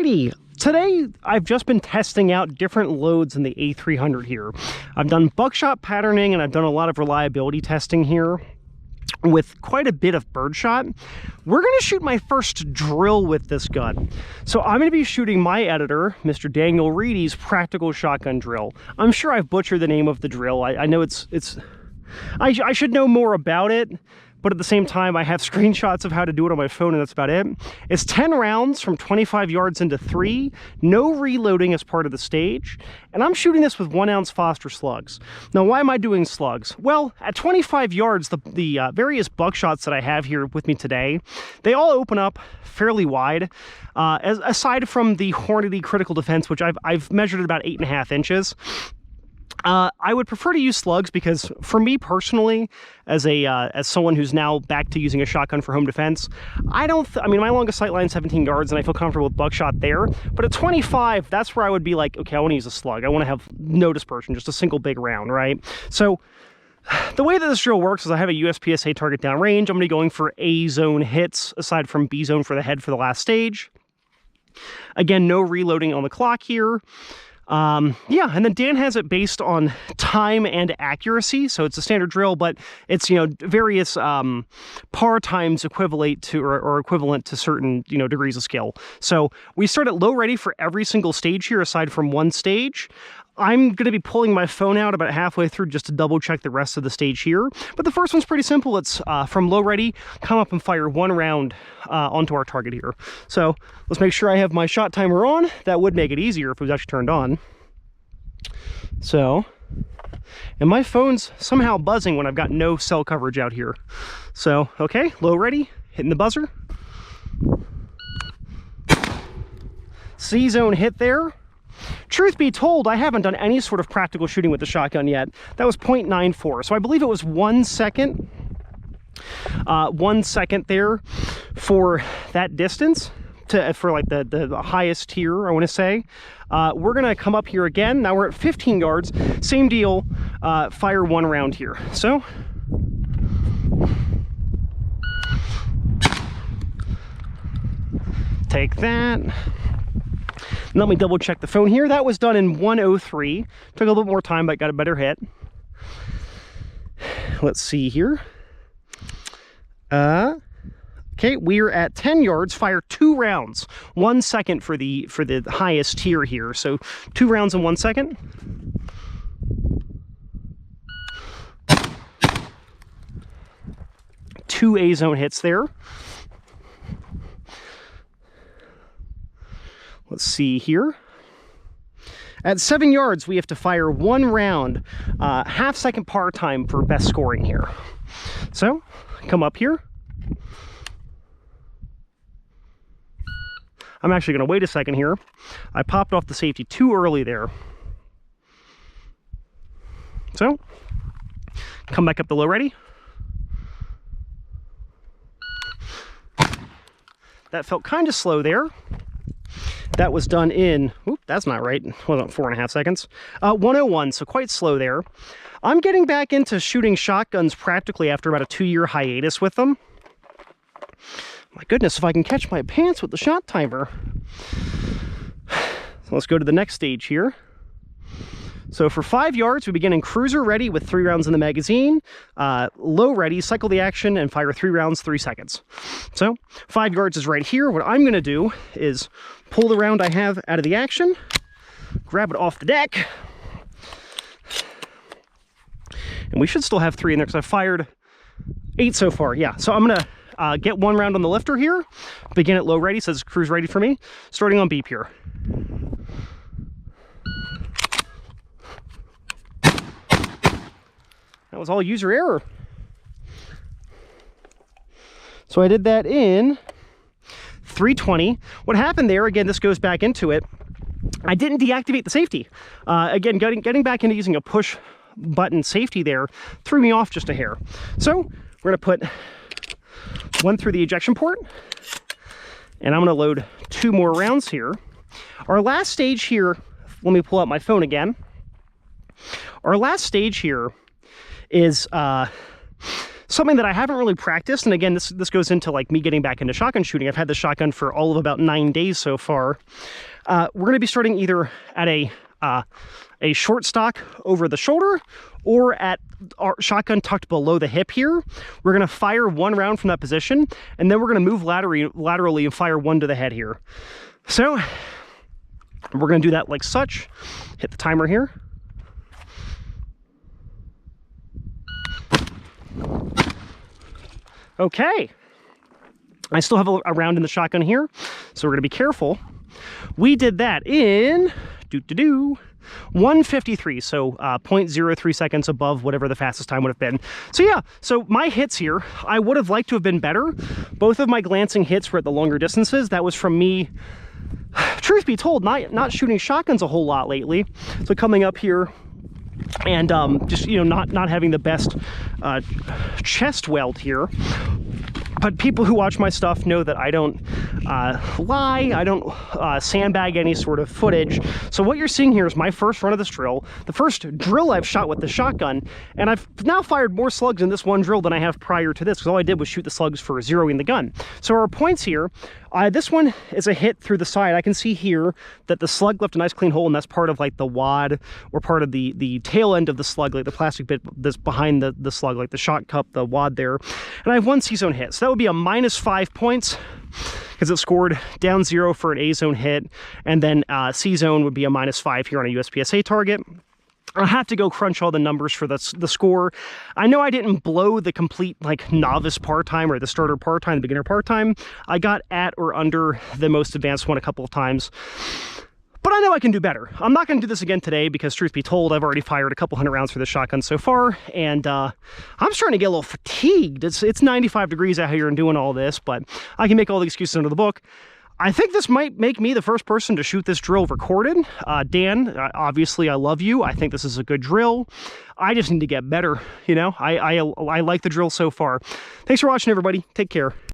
Alrighty, today I've just been testing out different loads in the A300 here. I've done buckshot patterning and I've done a lot of reliability testing here with quite a bit of birdshot. We're going to shoot my first drill with this gun. So I'm going to be shooting my editor, Mr. Daniel Reedy's practical shotgun drill. I'm sure I've butchered the name of the drill. I know I should know more about it, but at the same time, I have screenshots of how to do it on my phone, and that's about it. It's 10 rounds from 25 yards into 3, no reloading as part of the stage, and I'm shooting this with 1 ounce Foster slugs. Now, why am I doing slugs? Well, at 25 yards, the various buckshots that I have here with me today, they all open up fairly wide, aside from the Hornady critical defense, which I've measured at about 8.5 inches. I would prefer to use slugs because, for me personally, as someone who's now back to using a shotgun for home defense, I mean, my longest sight line is 17 yards, and I feel comfortable with buckshot there. But at 25, that's where I would be like, okay, I want to use a slug. I want to have no dispersion, just a single big round, right? So the way that this drill works is I have a USPSA target downrange. I'm going to be going for A zone hits, aside from B zone for the head for the last stage. Again, no reloading on the clock here. Yeah, and then Dan has it based on time and accuracy, so it's a standard drill, but it's, you know, various par times equivalent to or equivalent to certain, you know, degrees of skill. So we start at low ready for every single stage here, aside from one stage. I'm going to be pulling my phone out about halfway through just to double check the rest of the stage here. But the first one's pretty simple. It's from low ready, come up and fire 1 round onto our target here. So let's make sure I have my shot timer on. That would make it easier if it was actually turned on. So, and my phone's somehow buzzing when I've got no cell coverage out here. So, okay, low ready, hitting the buzzer. C-zone hit there. Truth be told, I haven't done any sort of practical shooting with the shotgun yet. That was 0.94, so I believe it was 1 second. 1 second there for that distance, for like the highest tier, I want to say. We're going to come up here again. Now we're at 15 yards. Same deal, fire 1 round here. So, take that. Let me double check the phone here. That was done in 1:03. Took a little bit more time, but got a better hit. Let's see here. Okay, we're at 10 yards. Fire 2 rounds. 1 second for the highest tier here. So 2 rounds in 1 second. Two A zone hits there. Let's see here. At 7 yards, we have to fire 1 round, half-second par time for best scoring here. So, come up here. I'm actually going to wait a second here. I popped off the safety too early there. So, come back up to low ready. That felt kind of slow there. That was done in, oop, that's not right, wasn't 4.5 seconds. 1:01, so quite slow there. I'm getting back into shooting shotguns practically after about a 2-year hiatus with them. My goodness, if I can catch my pants with the shot timer. So let's go to the next stage here. So for 5 yards, we begin in cruiser ready with 3 rounds in the magazine. Low ready, cycle the action, and fire 3 rounds, 3 seconds. So 5 yards is right here. What I'm going to do is pull the round I have out of the action, grab it off the deck, and we should still have 3 in there because I've fired 8 so far. Yeah, so I'm going to get 1 round on the lifter here, begin at low ready, says cruise ready for me, starting on beep here. That was all user error. So I did that in 3:20. What happened there, again, this goes back into it, I didn't deactivate the safety. Again, getting back into using a push button safety there threw me off just a hair. So we're going to put 1 through the ejection port, and I'm going to load 2 more rounds here. Our last stage here, let me pull out my phone again. Our last stage here is something that I haven't really practiced, and again, this goes into like me getting back into shotgun shooting. I've had the shotgun for all of about 9 days so far. We're going to be starting either at a short stock over the shoulder or at our shotgun tucked below the hip here. We're going to fire 1 round from that position, and then we're going to move laterally and fire 1 to the head here. So we're going to do that like such. Hit the timer here. Okay. I still have a round in the shotgun here, so we're going to be careful. We did that in 1:53, so 0.03 seconds above whatever the fastest time would have been. So yeah, so my hits here, I would have liked to have been better. Both of my glancing hits were at the longer distances. That was from me, truth be told, not shooting shotguns a whole lot lately. So coming up here and just, you know, not having the best chest weld here. But people who watch my stuff know that I don't lie, I don't sandbag any sort of footage. So what you're seeing here is my first run of this drill, the first drill I've shot with the shotgun, and I've now fired more slugs in this one drill than I have prior to this, because all I did was shoot the slugs for zeroing the gun. So our points here, this one is a hit through the side. I can see here that the slug left a nice clean hole, and that's part of like the wad or part of the tail end of the slug, like the plastic bit that's behind the slug, like the shot cup, the wad there. And I have 1 C-zone hit. So that would be a -5 points because it scored down 0 for an A-zone hit, and then C-zone would be a -5 here on a USPSA target. I'll have to go crunch all the numbers for the score. I know I didn't blow the complete like novice par time or the starter par time, the beginner par time. I got at or under the most advanced one a couple of times. But I know I can do better. I'm not going to do this again today because, truth be told, I've already fired a couple hundred rounds for the shotgun so far, and I'm starting to get a little fatigued. It's 95 degrees out here and doing all this, but I can make all the excuses under the book. I think this might make me the first person to shoot this drill recorded. Dan, obviously I love you. I think this is a good drill. I just need to get better, you know? I like the drill so far. Thanks for watching, everybody. Take care.